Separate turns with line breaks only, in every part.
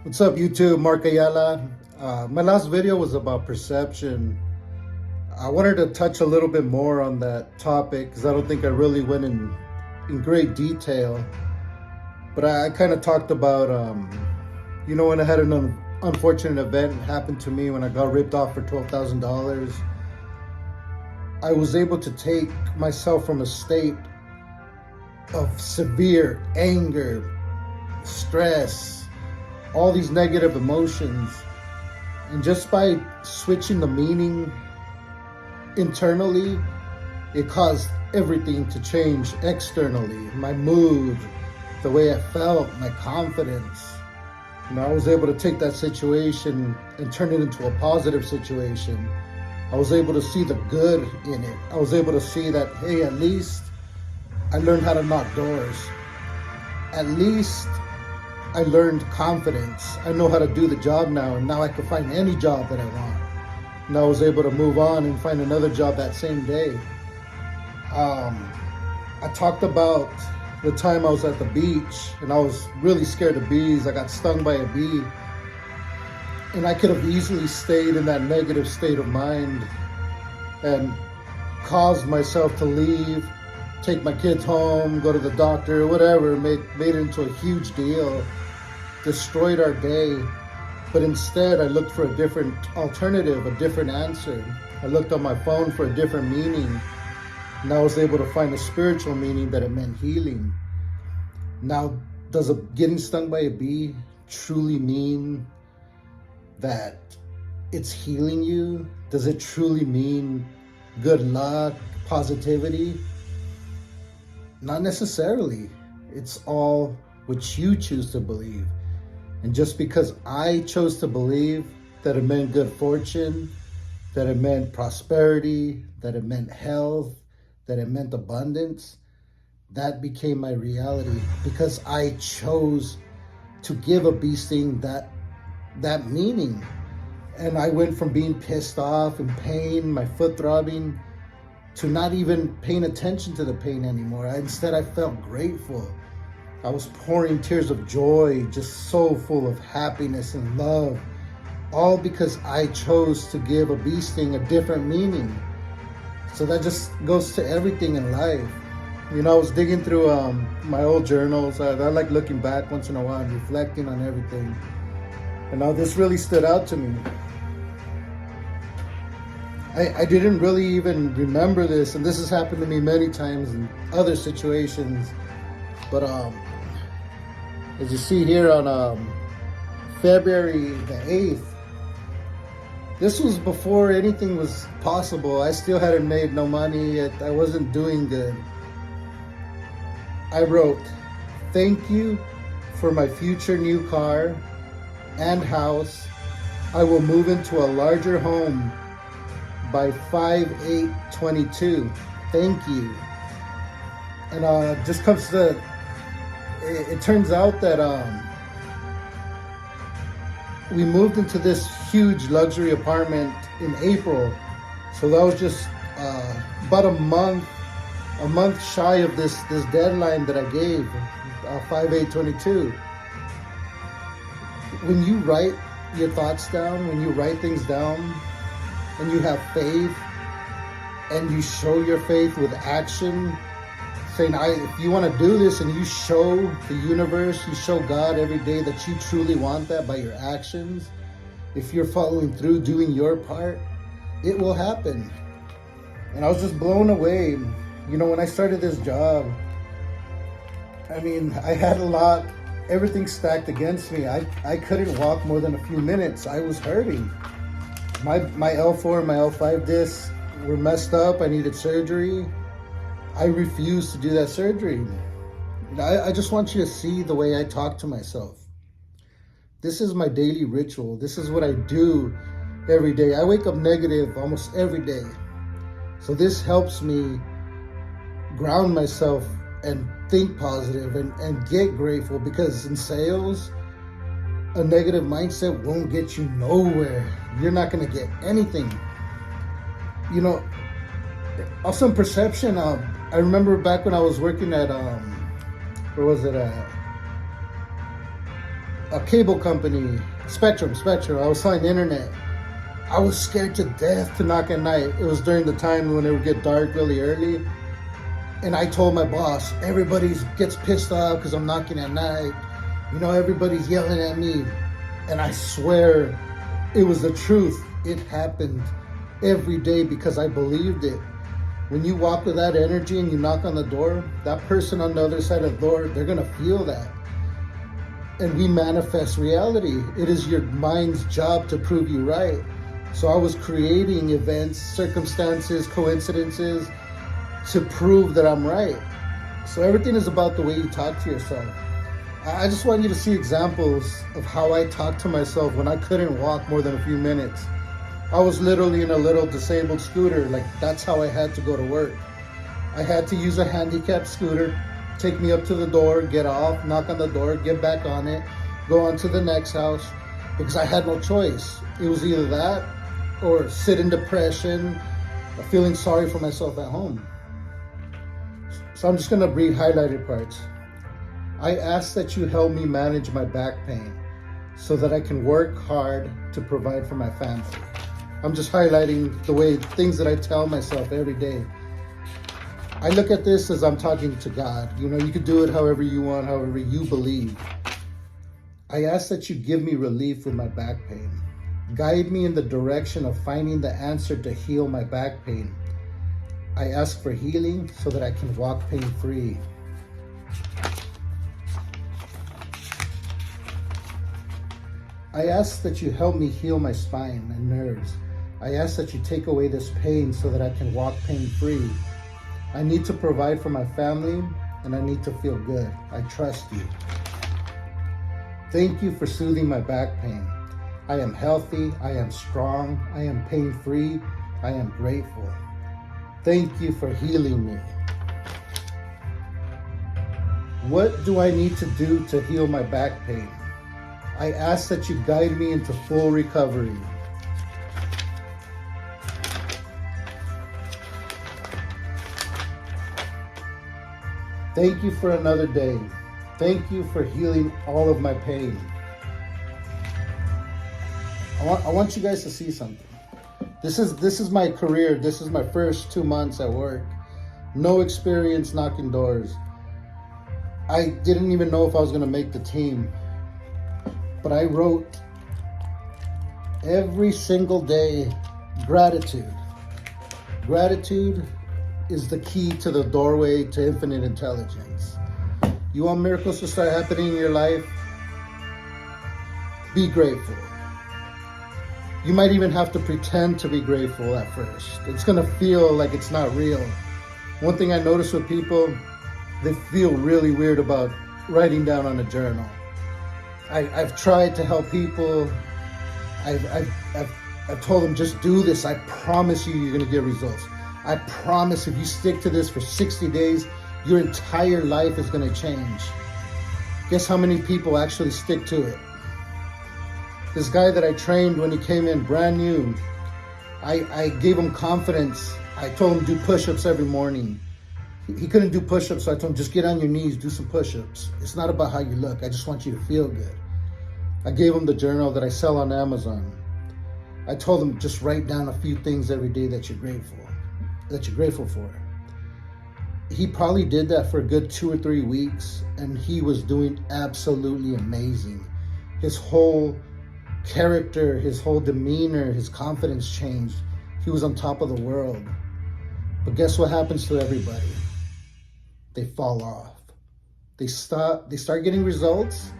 What's up, YouTube? Mark Ayala. My last video was about perception. I wanted to touch a little bit more on that topic because I don't think I really went in great detail. But I kind of talked about, when I had an unfortunate event happen to me when I got ripped off for $12,000. I was able to take myself from a state of severe anger, stress, all these negative emotions, and just by switching the meaning internally, it caused everything to change externally. My mood, the way I felt, my confidence. I was able to take that situation and turn it into a positive situation. I was able to see the good in it. I was able to see that, hey, at least I learned how to knock doors. At least I learned confidence. I know how to do the job now, and now I can find any job that I want. And I was able to move on and find another job that same day. I talked about the time I was at the beach and I was really scared of bees. I got stung by a bee, and I could have easily stayed in that negative state of mind and caused myself to leave, take my kids home, go to the doctor, whatever, made it into a huge deal, destroyed our day. But instead, I looked for a different alternative, a different answer. I looked on my phone for a different meaning, and I was able to find a spiritual meaning that it meant healing. Now, does getting stung by a bee truly mean that it's healing you? Does it truly mean good luck, positivity? Not necessarily. It's all what you choose to believe. And just because I chose to believe that it meant good fortune, that it meant prosperity, that it meant health, that it meant abundance, that became my reality because I chose to give a bee sting that meaning. And I went from being pissed off and pain, my foot throbbing, to not even paying attention to the pain anymore. Instead, I felt grateful. I was pouring tears of joy, just so full of happiness and love, all because I chose to give a bee sting a different meaning. So that just goes to everything in life. I was digging through my old journals. I like looking back once in a while and reflecting on everything. And now this really stood out to me. I didn't really even remember this, and this has happened to me many times in other situations. But as you see here on February the 8th, this was before anything was possible. I still hadn't made no money. I wasn't doing good. I wrote, "Thank you for my future new car and house. I will move into a larger home by 5/8/22. Thank you." And just comes to, it turns out that we moved into this huge luxury apartment in April. So that was just about a month shy of this deadline that I gave, 5/8/22. When you write your thoughts down, when you write things down, and you have faith, and you show your faith with action, saying, if you want to do this, and you show the universe, you show God every day that you truly want that by your actions, if you're following through, doing your part, it will happen. And I was just blown away. When I started this job, I had everything stacked against me. I couldn't walk more than a few minutes. I was hurting. My L4 and my L5 discs were messed up. I needed surgery. I refused to do that surgery. I just want you to see the way I talk to myself. This is my daily ritual. This is what I do every day. I wake up negative almost every day. So this helps me ground myself and think positive and get grateful, because in sales, a negative mindset won't get you nowhere. You're not going to get anything. Also in perception, I remember back when I was working at, where was it at? a cable company, Spectrum. I was selling internet. I was scared to death to knock at night. It was during the time when it would get dark really early. And I told my boss, everybody gets pissed off because I'm knocking at night. Everybody's yelling at me. And I swear it was the truth. It happened every day because I believed it. When you walk with that energy and you knock on the door, that person on the other side of the door, they're going to feel that. And we manifest reality. It is your mind's job to prove you right. So I was creating events, circumstances, coincidences to prove that I'm right. So everything is about the way you talk to yourself. I just want you to see examples of how I talked to myself when I couldn't walk more than a few minutes. I was literally in a little disabled scooter. Like, that's how I had to go to work. I had to use a handicapped scooter, take me up to the door, get off, knock on the door, get back on it, go on to the next house, because I had no choice. It was either that or sit in depression, feeling sorry for myself at home. So I'm just going to read highlighted parts. I ask that you help me manage my back pain so that I can work hard to provide for my family. I'm just highlighting the way things that I tell myself every day. I look at this as I'm talking to God. You could do it however you want, however you believe. I ask that you give me relief with my back pain. Guide me in the direction of finding the answer to heal my back pain. I ask for healing so that I can walk pain-free. I ask that you help me heal my spine and nerves. I ask that you take away this pain so that I can walk pain-free. I need to provide for my family and I need to feel good. I trust you. Thank you for soothing my back pain. I am healthy. I am strong. I am pain-free. I am grateful. Thank you for healing me. What do I need to do to heal my back pain? I ask that you guide me into full recovery. Thank you for another day. Thank you for healing all of my pain. I want you guys to see something. This is my career. This is my first 2 months at work. No experience knocking doors. I didn't even know if I was going to make the team. But I wrote every single day gratitude. Gratitude is the key to the doorway to infinite intelligence. You want miracles to start happening in your life? Be grateful. You might even have to pretend to be grateful at first. It's gonna feel like it's not real. One thing I notice with people, they feel really weird about writing down on a journal. I've tried to help people. I've told them, just do this. I promise you're gonna get results. I promise if you stick to this for 60 days, your entire life is gonna change. Guess how many people actually stick to it? This guy that I trained when he came in brand new, I gave him confidence. I told him do push-ups every morning. He couldn't do push-ups, so I told him just get on your knees, do some push-ups. It's not about how you look. I just want you to feel good. I gave him the journal that I sell on Amazon. I told him just write down a few things every day that you're grateful for. He probably did that for a good 2 or 3 weeks, and he was doing absolutely amazing. His whole character, his whole demeanor, his confidence changed. He was on top of the world. But guess what happens to everybody? They fall off. They start getting results,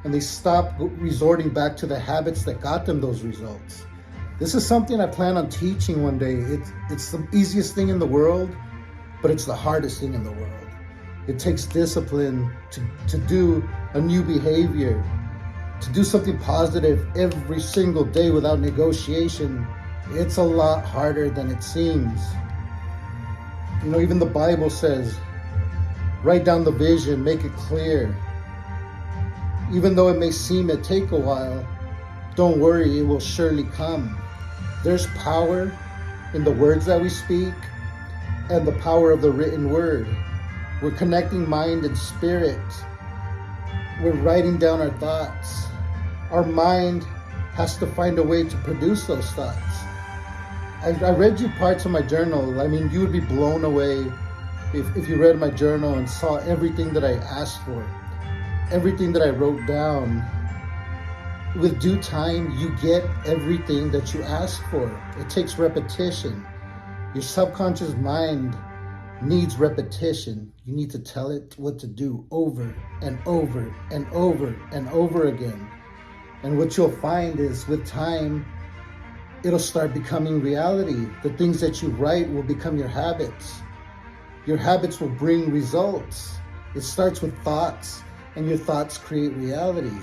and they stop resorting back to the habits that got them those results. This is something I plan on teaching one day. It's the easiest thing in the world, but it's the hardest thing in the world. It takes discipline to do a new behavior, to do something positive every single day without negotiation. It's a lot harder than it seems. Even the Bible says, write down the vision, make it clear. Even though it may seem it take a while, don't worry, it will surely come. There's power in the words that we speak and the power of the written word. We're connecting mind and spirit. We're writing down our thoughts. Our mind has to find a way to produce those thoughts. I read you parts of my journal. I mean, you would be blown away if you read my journal and saw everything that I asked for, everything that I wrote down. With due time, you get everything that you ask for. It takes repetition. Your subconscious mind needs repetition. You need to tell it what to do over and over and over and over again. And what you'll find is with time, it'll start becoming reality. The things that you write will become your habits. Your habits will bring results. It starts with thoughts, and your thoughts create reality.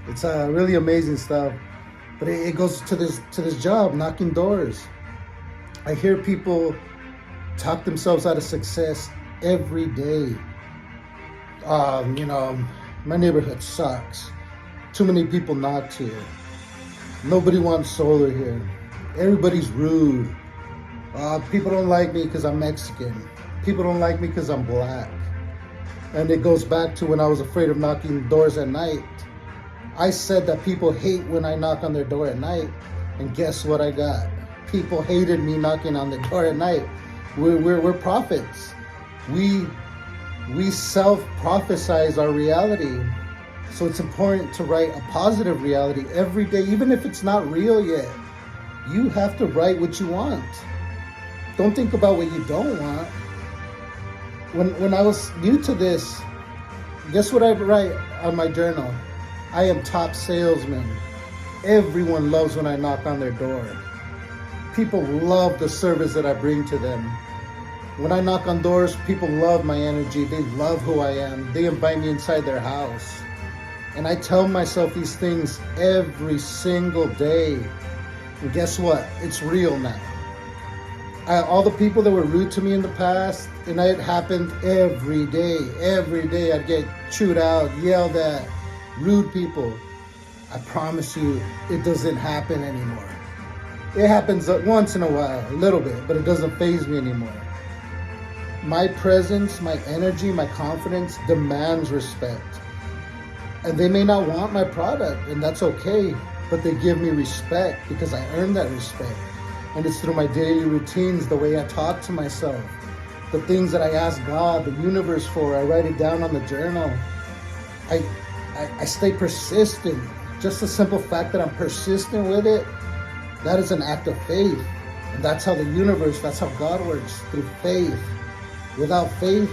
It's really amazing stuff. But it goes to this job, knocking doors. I hear people talk themselves out of success every day. My neighborhood sucks. Too many people knocked here. Nobody wants solar here. Everybody's rude. People don't like me because I'm Mexican. People don't like me because I'm black. And it goes back to when I was afraid of knocking doors at night. I said that people hate when I knock on their door at night. And guess what I got? People hated me knocking on the door at night. We're prophets. We self-prophesize our reality. So it's important to write a positive reality every day, even if it's not real yet. You have to write what you want. Don't think about what you don't want. When I was new to this, guess what I write on my journal? I am top salesman. Everyone loves when I knock on their door. People love the service that I bring to them. When I knock on doors, people love my energy. They love who I am. They invite me inside their house. And I tell myself these things every single day. And guess what? It's real now. All the people that were rude to me in the past, and it happened every day. Every day I'd get chewed out, yelled at, rude people. I promise you, it doesn't happen anymore. It happens once in a while, a little bit, but it doesn't faze me anymore. My presence, my energy, my confidence demands respect. And they may not want my product, and that's okay, but they give me respect because I earned that respect. And it's through my daily routines, the way I talk to myself, the things that I ask God, the universe for. I write it down on the journal. I stay persistent. Just the simple fact that I'm persistent with it, that is an act of faith. And that's how the universe, that's how God works, through faith. Without faith,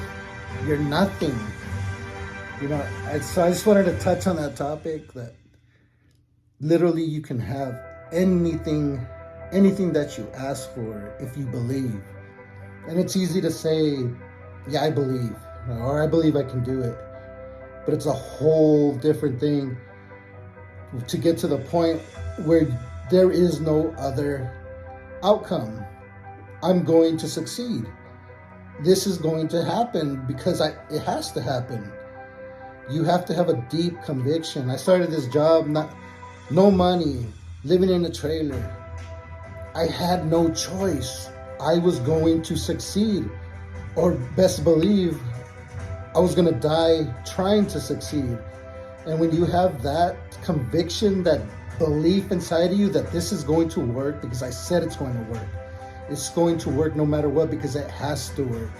you're nothing. So I just wanted to touch on that topic, that literally you can have anything that you ask for if you believe. And it's easy to say, yeah, I believe, or I believe I can do it. But it's a whole different thing to get to the point where there is no other outcome. I'm going to succeed. This is going to happen because it has to happen. You have to have a deep conviction. I started this job, no money, living in a trailer. I had no choice. I was going to succeed, or best believe I was going to die trying to succeed. And when you have that conviction, that belief inside of you that this is going to work because I said it's going to work. It's going to work no matter what because it has to work.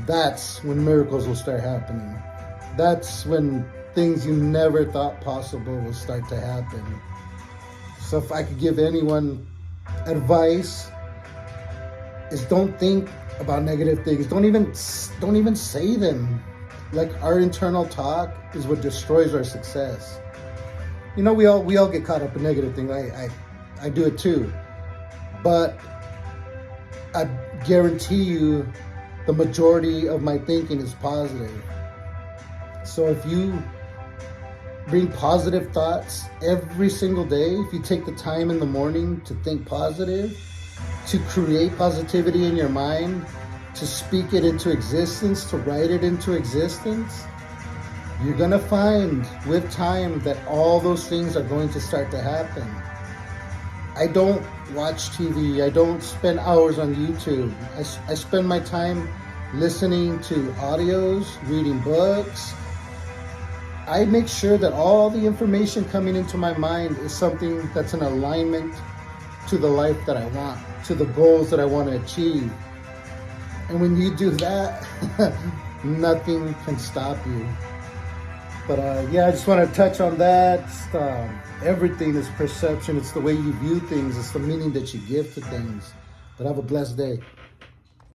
That's when miracles will start happening. That's when things you never thought possible will start to happen. So if I could give anyone advice, is don't think about negative things. Don't even say them. Like, our internal talk is what destroys our success. We all get caught up in negative things. I do it too. But I guarantee you the majority of my thinking is positive. So if you bring positive thoughts every single day, if you take the time in the morning to think positive, to create positivity in your mind, to speak it into existence, to write it into existence, you're going to find with time that all those things are going to start to happen. I don't watch TV. I don't spend hours on YouTube. I spend my time listening to audios, reading books, I make sure that all the information coming into my mind is something that's in alignment to the life that I want, to the goals that I want to achieve. And when you do that, nothing can stop you. But yeah, I just want to touch on that. Everything is perception. It's the way you view things. It's the meaning that you give to things. But have a blessed day.